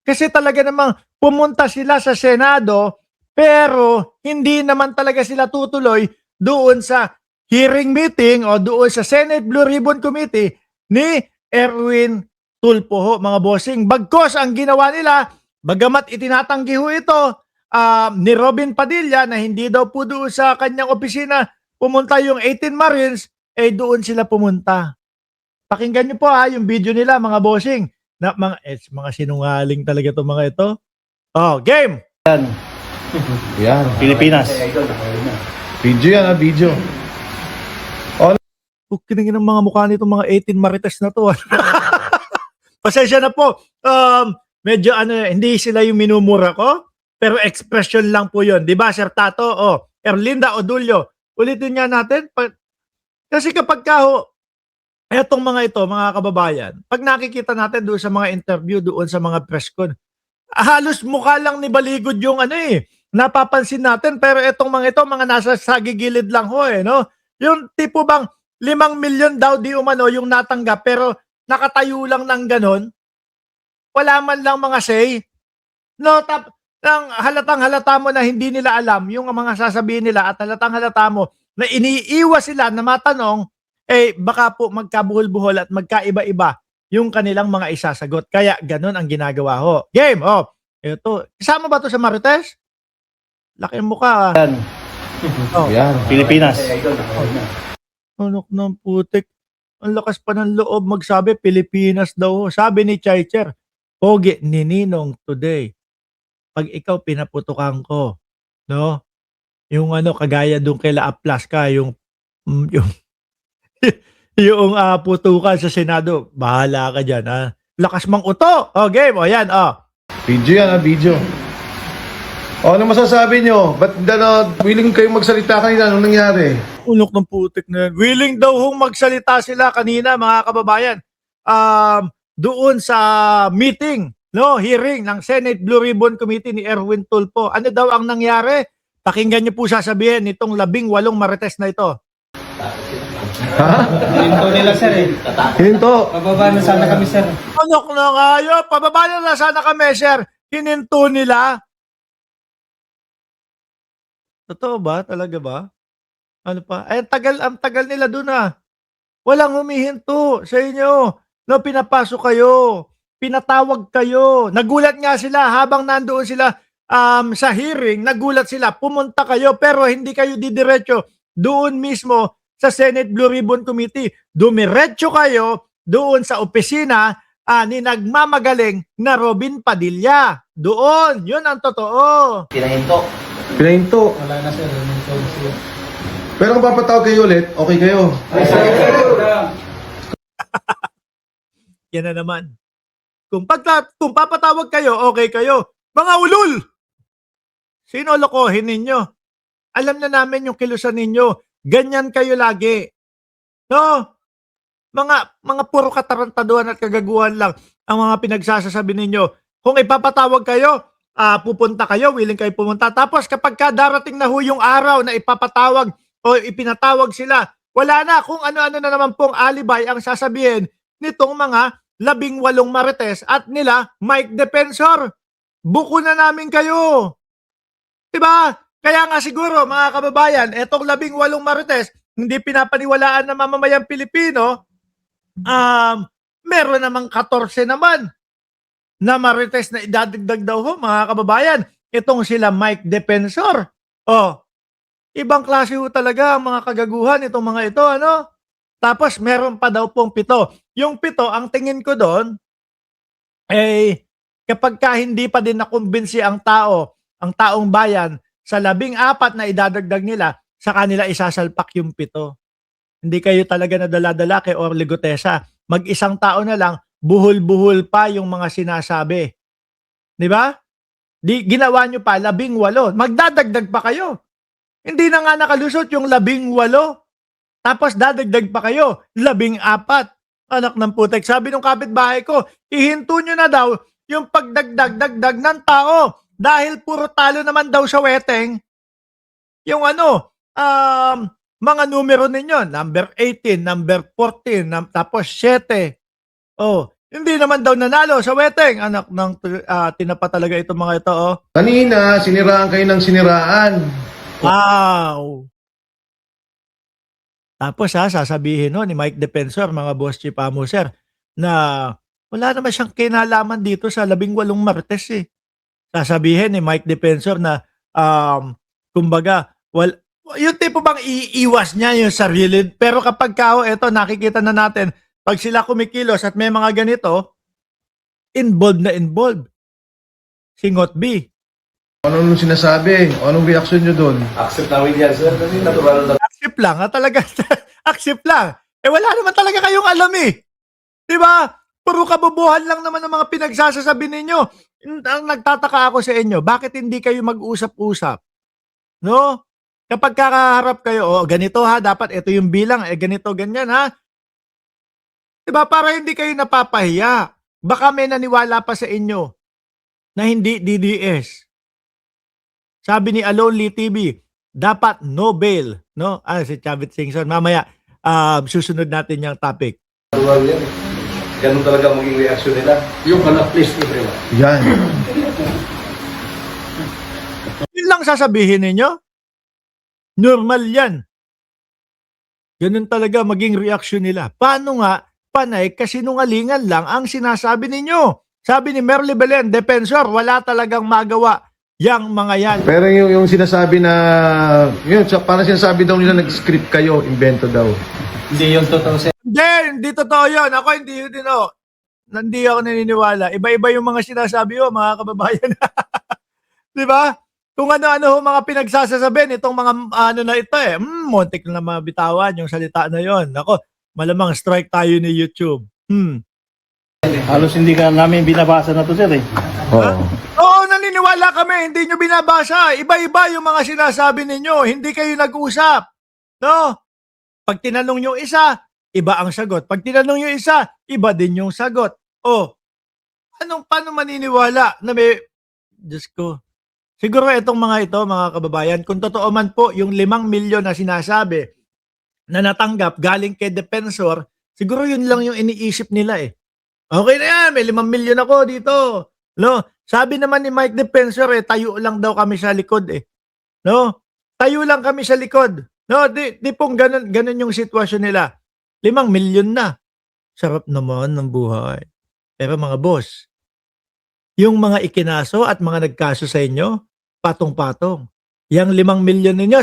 Kasi talaga namang pumunta sila sa Senado, pero hindi naman talaga sila tutuloy doon sa hearing meeting o doon sa Senate Blue Ribbon Committee ni Erwin Tulfo ho, mga bossing. Bagkos ang ginawa nila, bagamat itinatanggi ho ito ni Robin Padilla na hindi daw po doon sa kanyang opisina pumunta yung 18 Marines, doon sila pumunta. Pakinggan niyo po yung video nila, mga bossing. Na, mga sinungaling talaga itong mga ito. Oh, game! Yan. Pilipinas. Video yan, video. Kiningin ng mga mukha nitong mga 18 Marites na to. Pasensya na po. Medyo hindi sila yung minumura ko, pero expression lang po yun. Di ba, Sir Tato? Erlinda Odulio. Ulitin nga natin. Kasi kapag etong mga ito, mga kababayan, pag nakikita natin doon sa mga interview, doon sa mga press con, halos mukha lang ni Baligod yung napapansin natin, pero etong mga ito, mga nasa sagigilid lang ho no? Yung tipo bang 5 milyon daw di umano yung natanggap, pero nakatayo lang ng ganon, wala man lang mga say, no? Halatang halata mo na hindi nila alam yung mga sasabihin nila at halatang halata mo na iniiwas sila na matanong, baka po magkabuhol-buhol at magkaiba-iba yung kanilang mga isasagot. Kaya ganun ang ginagawa ho. Game, ito. Kasama ba to sa Marites? Laki ang mukha. Yan. Yan. Pilipinas. Anak ng putik. Ang lakas pa ng loob magsabi, Pilipinas daw. Sabi ni Chaicher, pogi ni Ninong today. Pag ikaw pinaputukan ko, no? Yung kagaya doon kay La Aplaska, yung yung putukan sa Senado, bahala ka dyan, ha? Lakas mang uto. Game, yan, Video yan, video. Ano masasabi nyo? Ba't willing kayong magsalita kanina? Anong nangyari? Ulok ng putik na yan. Willing daw hong magsalita sila kanina, mga kababayan. Doon sa meeting, hearing ng Senate Blue Ribbon Committee ni Erwin Tulfo. Ano daw ang nangyari? Pakinggan niyo po sasabihin nitong 18 Marites na ito. Ha? Hininto nila, sir, Hininto. Pababa na sana kami, sir. Ano na kayo? Pababa na sana kami, sir. Hininto nila. Totoo ba? Talaga ba? Ano pa? Ang tagal nila doon Walang humihinto sa inyo. Pinapasok kayo. Pinatawag kayo. Nagulat nga sila habang nandoon sila sa hearing. Nagulat sila. Pumunta kayo pero hindi kayo didiretso doon mismo sa Senate Blue Ribbon Committee. Dumiretso kayo doon sa opisina ni nagmamagaling na Robin Padilla. Doon. Yun ang totoo. Pinahinto. Wala na, sir. Hininto na sila. Pero kung papatawag kayo ulit, okay kayo. Yan na naman. Kung papatawag kayo, okay kayo. Mga ulul! Sino lokohin ninyo? Alam na namin yung kilusan ninyo. Ganyan kayo lagi. No? Mga puro katarantaduhan at kagaguhan lang ang mga pinagsasasabi ninyo. Kung ipapatawag kayo, pupunta kayo, willing kayo pumunta. Tapos kapag darating na ho yung araw na ipapatawag o ipinatawag sila, wala na kung ano-ano na naman pong alibay ang sasabihin nitong mga 18 Marites at nila Mike Defensor. Buko na namin kayo. Diba? Kaya nga siguro mga kababayan, etong 18 Marites, hindi pinapaniwalaan ng mamamayang Pilipino, meron namang 14 naman na Marites na idadagdag daw ho, mga kababayan. Itong sila Mike Defensor. Ibang klase ho talaga ang mga kagaguhan itong mga ito, Tapos meron pa daw pong 7. Yung 7, ang tingin ko doon, kapag hindi pa din nakumbinsi ang taong bayan sa 14 na idadagdag nila, sa kanila isasalpak yung 7. Hindi kayo talaga nadala-dala kay Orly Gutesa. Mag-isang tao na lang, buhol-buhol pa yung mga sinasabi. Di ba? Ginawa nyo pa 18. Magdadagdag pa kayo. Hindi na nga nakalusot yung 18. Tapos dadagdag pa kayo 14. Anak ng putek. Sabi ng kapitbahay ko, ihinto nyo na daw yung pagdagdag ng tao. Dahil puro talo naman daw sa weteng. Yung mga numero ninyo, number 18, number 14, tapos 7. Hindi naman daw nanalo sa weteng. Anak ng tinapa talaga itong mga ito, oh. Kanina, siniraan kayo ng siniraan. Wow! Tapos sasabihin ni Mike Defensor, mga boss chief sir, na wala naman siyang kinalaman dito sa 18 Martes eh. Sasabihin ni Mike Defensor na kumbaga, yung tipo bang iiwas niya yung sarili. Pero kapag eto, nakikita na natin, pag sila kumikilos at may mga ganito, involved na involved. Singot B. Ano nung sinasabi? Anong reaksyon nyo doon? Accept namin yan, sir. Kasi natural na. Accept lang, talaga. Accept lang. Wala naman talaga kayong alam eh. Di ba? Puro kabubuhan lang naman ng mga pinagsasasabi ninyo. Ang nagtataka ako sa inyo, bakit hindi kayo mag-usap-usap? No? Kapag kakaharap kayo, ganito ha, dapat ito yung bilang, ganito, ganyan ha. Di ba? Para hindi kayo napapahiya. Baka may naniwala pa sa inyo na hindi DDS. Sabi ni Alonly TV, dapat no bail, no? Si Chavit Singson. Mamaya, susunod natin yung topic. Natural yan. Ganun talaga maging reaksyon nila. Yung please everyone. Yan. Yun lang sasabihin ninyo? Normal yan. Ganun talaga maging reaksyon nila. Paano nga, panay, kasinungalingan lang ang sinasabi ninyo. Sabi ni Merly Belen, Defensor, wala talagang magawa yang mga yan. Pero yung sinasabi na, yun, parang sinasabi daw nila nag-script kayo, invento daw. Hindi yung totoo, sir. Hindi totoo yun. Ako hindi yun din, Hindi ako naniniwala. Iba-iba yung mga sinasabi mga kababayan. Di ba? Kung ano-ano mga pinagsasasabi itong mga ano na ito muntik na mabitawan yung salita na yon. Ako, malamang strike tayo ni YouTube. Halos hindi ka namin binabasa na to, sir eh. Oo. Oo, naniniwala kami. Hindi nyo binabasa. Iba-iba yung mga sinasabi ninyo. Hindi kayo nag-usap. No? Pag tinanong yung isa, iba ang sagot. Pag tinanong yung isa, iba din yung sagot. Paano maniniwala na may... Diyos ko. Siguro itong mga ito, mga kababayan, kung totoo man po yung 5 milyon na sinasabi na natanggap galing kay Defensor, siguro yun lang yung iniisip nila eh. Okay na yan, may 5 milyon ako dito. No? Sabi naman ni Mike Defensor tayo lang daw kami sa likod eh. No? Tayo lang kami sa likod. No, di pong ganun yung sitwasyon nila. 5 milyon na. Sarap naman ng buhay. Pero mga boss, yung mga ikinaso at mga nagkaso sa inyo, patong-patong. Yang 5 milyon ninyo,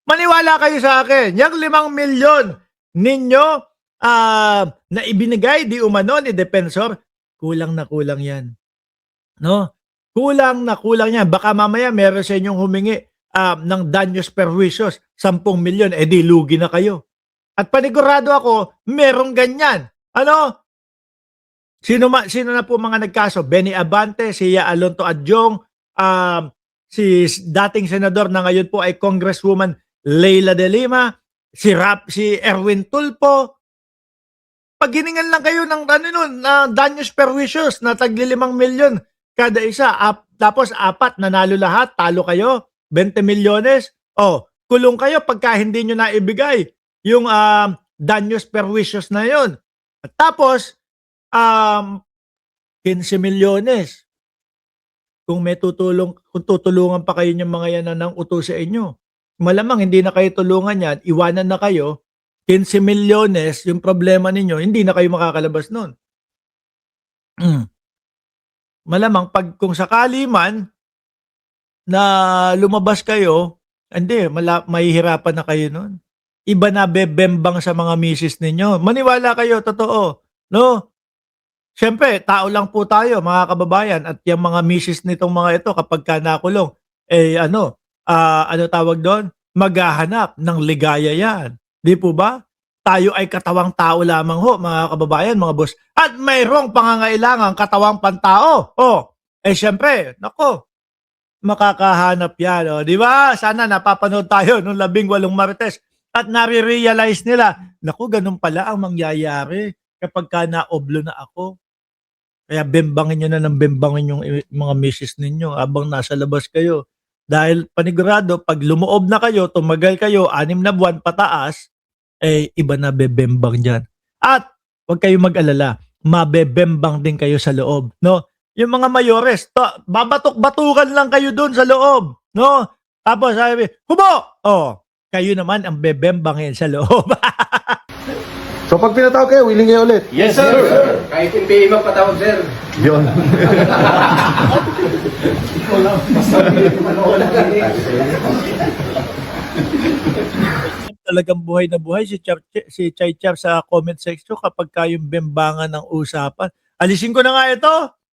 maniwala kayo sa akin, yung 5 milyon ninyo na ibinigay di umano ni Defensor, kulang na kulang yan. No? Kulang na kulang yan. Baka mamaya meron sa inyong humingi ng danyos perjuicios, 10 milyon, di lugi na kayo. At panigurado ako, merong ganyan. Ano? Sino na po mga nagkaso? Benny Abante, si Alonto Adjong, si dating senador na ngayon po ay Congresswoman Leila de Lima, si Erwin Tulfo. Pag hiningan lang kayo ng danyos perjuicios na tagli 5 milyon kada isa, tapos 4 nanalo lahat, talo kayo, 20 milyones, kulong kayo pagka hindi nyo naibigay yung danyos perjuicios na yon. At tapos, 15 milyones. Kung tutulungan pa kayo ng mga yan na utos sa inyo, malamang hindi na kayo tulungan yan, iwanan na kayo, 15 milyones, yung problema ninyo, hindi na kayo makakalabas nun. Malamang kung sakali man na lumabas kayo, hindi, mahihirapan na kayo nun. Iba na bebembang sa mga misis ninyo. Maniwala kayo, totoo. No? Siyempre, tao lang po tayo, mga kababayan, at yung mga misis nitong mga ito, kapag ka nakulong, ano tawag doon? Maghahanap ng ligaya yan. Di po ba? Tayo ay katawang tao lamang mga kababayan, mga boss. At mayroong pangangailangan katawang pantao. Siyempre, nako, makakahanap yan. Di ba? Sana napapanood tayo nung 18 Marites at nare-realize nila, nako, ganun pala ang mangyayari kapag ka naoblo na ako. Kaya bembangin nyo na ng bembangin yung mga misis ninyo habang nasa labas kayo. Dahil panigurado, pag lumoob na kayo, tumagal kayo, 6 na buwan pataas, iba na bebembang dyan. At huwag kayong mag-alala. mabebembang din kayo sa loob, no? Yung mga mayores, babatok-batukan lang kayo doon sa loob, no? Tapos sabi, hubo! Oh, kayo naman ang bebembangin sa loob. So pag pinatawag kayo, willing kayo ulit. Yes, sir. Kahit hindi magpatawag, sir. Yun. Talagang buhay na buhay si Chay Chap sa comment section kapag kayong bembangan ng usapan. Alisin ko na nga ito.